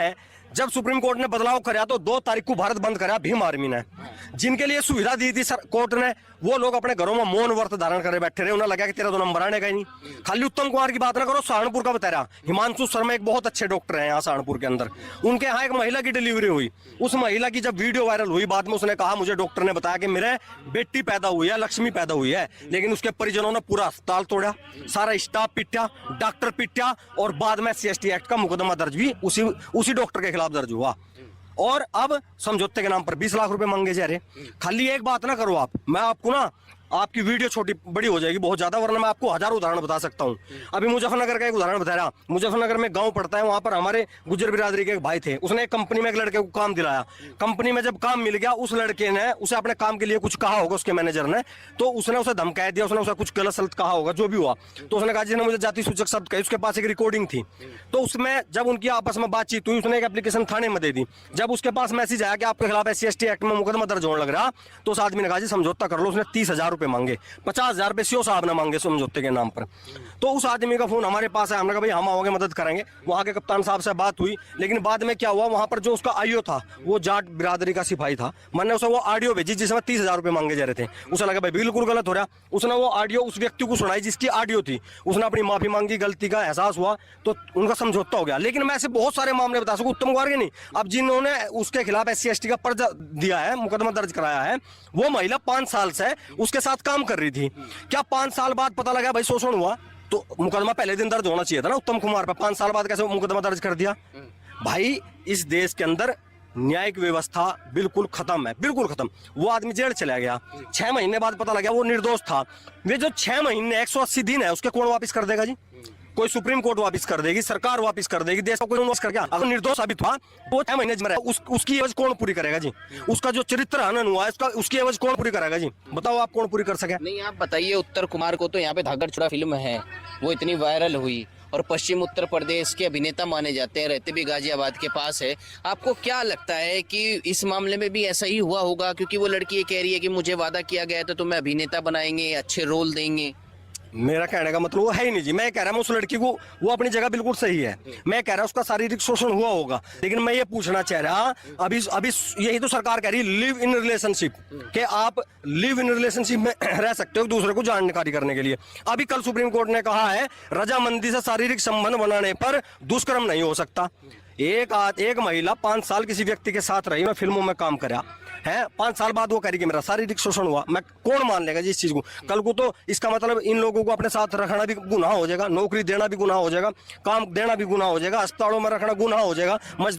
है, जब supreme court ने बदलाव कराया तो 2 तारीख को भारत बंद कराया भीम आर्मी ने। जिनके लिए सुविधा दी थी कोर्ट ने, वो लोग अपने घरों में मौन व्रत धारण करे बैठे रहे। उन्हें लगा कि तेरा 2 नंबर आने का ही नहीं। खाली उत्तम कुमार की बात ना करो, सहारनपुर का बता रहा, हिमांशु शर्मा एक बहुत अच्छे डॉक्टर हैं यहाँ सहारनपुर के अंदर। उनके यहाँ एक महिला की डिलीवरी हुई। उस महिला की जब वीडियो वायरल हुई, बाद में उसने कहा मुझे डॉक्टर ने बताया कि मेरे बेटी पैदा हुई है, लक्ष्मी पैदा हुई है, लेकिन उसके परिजनों ने पूरा अस्पताल तोड़ा, सारा स्टाफ पिटा, डॉक्टर पिटा, और बाद में SC/ST एक्ट का मुकदमा दर्ज भी उसी डॉक्टर के खिलाफ दर्ज हुआ। और अब समझौते के नाम पर 20 लाख रुपए मांगे जा रहे। खाली एक बात ना करो आप, मैं आपको ना, आपकी वीडियो छोटी बड़ी हो जाएगी बहुत ज्यादा, वरना मैं आपको हजारों उदाहरण बता सकता हूँ। अभी मुजफ्फरनगर का एक उदाहरण बता रहा। मुजफ्फरनगर में गांव पड़ता है, वहां पर हमारे गुजर बिरादरी के एक भाई थे। उसने एक कंपनी में एक लड़के को काम दिलाया। कंपनी में जब काम मिल गया, उस लड़के ने उसे अपने काम के लिए कुछ कहा होगा, उसके मैनेजर ने, तो उसने उसे धमकाया दिया, उसने उसे कुछ गलत सलत कहा होगा, जो भी हुआ। तो उसने कहा जिसने मुझे जाति सूचक शब्द कहे, उसके पास एक रिकॉर्डिंग थी। तो उसमें जब उनकी आपस में बातचीत हुई, उसने एक एप्लीकेशन थाने में दे दी। जब उसके पास मैसेज आया कि आपके खिलाफ SC/ST एक्ट में मुकदमा दर्ज होने लग रहा, तो उस आदमी ने कहा जी समझौता कर लो। उसने 30,000 रुपए मांगे, 50,000 रुपए सीओ साहब ने मांगे समझौते के नाम पर। तो उस आदमी का फोन हमारे पास है, हमने कहा भाई हम आओगे, मदद करेंगे। वहां के कप्तान साहब से बात हुई, लेकिन बाद में क्या हुआ, वहां पर जो उसका आईओ था वो जाट बिरादरी का सिपाही था। मैंने उसे वो ऑडियो भेजी जिसमें 30,000 रुपए मांगे जा रहे थे। उसे लगा भाई बिल्कुल गलत हो रहा। उसने वो ऑडियो उस व्यक्ति को सुनाई जिसकी ऑडियो थी। उसने अपनी माफी मांगी, गलती का एहसास हुआ, तो उनका समझौता हो गया। लेकिन मैं ऐसे बहुत सारे मामले बता सकूं, उत्तम कुमार के नहीं। अब जिन्होंने उसके खिलाफ SC/ST का पर्चा दिया है, मुकदमा दर्ज कराया है, वो महिला 5 साल से उसके साथ काम कर रही थी। क्या 5 साल बाद पता लगा भाई शोषण हुआ, तो मुकदमा पहले दिन दर्ज होना चाहिए था ना उत्तम कुमार पर। 5 साल बाद कैसे मुकदमा दर्ज कर दिया? भाई इस देश के अंदर न्यायिक व्यवस्था बिल्कुल खत्म है, बिल्कुल खत्म। वो आदमी जेल चला गया, 6 महीने बाद पता लगा वो निर्दोष था। वे जो 6 महीने 180 दिन है, उसके कौन वापिस कर देगा जी? कोई सुप्रीम कोर्ट वापिस कर देगी, सरकार वापिस कर देगी, देश का कोई वापिस कर गया। अगर निर्दोष साबित हुआ तो 6 महीने में उसकी एवज कौन पूरी करेगा जी? उसका जो चरित्र हनन हुआ है, उसकी एवज कौन पूरी करेगा जी? बताओ आप कौन पूरी कर सके? नहीं, आप बताइए। उत्तर कुमार को तो यहाँ पे धागड़ चुड़ा फिल्म है, वो इतनी वायरल हुई, और पश्चिम उत्तर प्रदेश के अभिनेता माने जाते हैं, रहते भी गाजियाबाद के पास है। आपको क्या लगता है कि इस मामले में भी ऐसा ही हुआ होगा? क्योंकि वो लड़की ये कह रही है कि मुझे वादा किया गया था, तो मैं अभिनेता बनाएंगे, अच्छे रोल देंगे। मेरा कहने का मतलब वो है ही नहीं जी। मैं कह रहा हूँ उस लड़की को, वो अपनी जगह बिल्कुल सही है। मैं कह रहा हूँ उसका शारीरिक शोषण हुआ होगा, लेकिन मैं ये पूछना चाह रहा, अभी यही तो सरकार कह रही लिव इन रिलेशनशिप, कि आप लिव इन रिलेशनशिप में रह सकते हो दूसरे को जानकारी करने के लिए। अभी कल सुप्रीम कोर्ट ने कहा है रजामंदी से शारीरिक संबंध बनाने पर दुष्कर्म नहीं हो सकता। एक महिला 5 साल किसी व्यक्ति के साथ रही, मैं फिल्मों में काम करा है, 5 साल बाद वो करेगी मेरा शारीरिक शोषण हुआ, मैं कौन मान लेगा जी इस चीज को? कल को तो इसका मतलब इन लोगों को अपने साथ रखना भी गुनाह हो जाएगा, नौकरी देना भी गुनाह हो जाएगा, काम देना भी गुनाह हो जाएगा, अस्पतालों में रखना गुनाह हो जाएगा,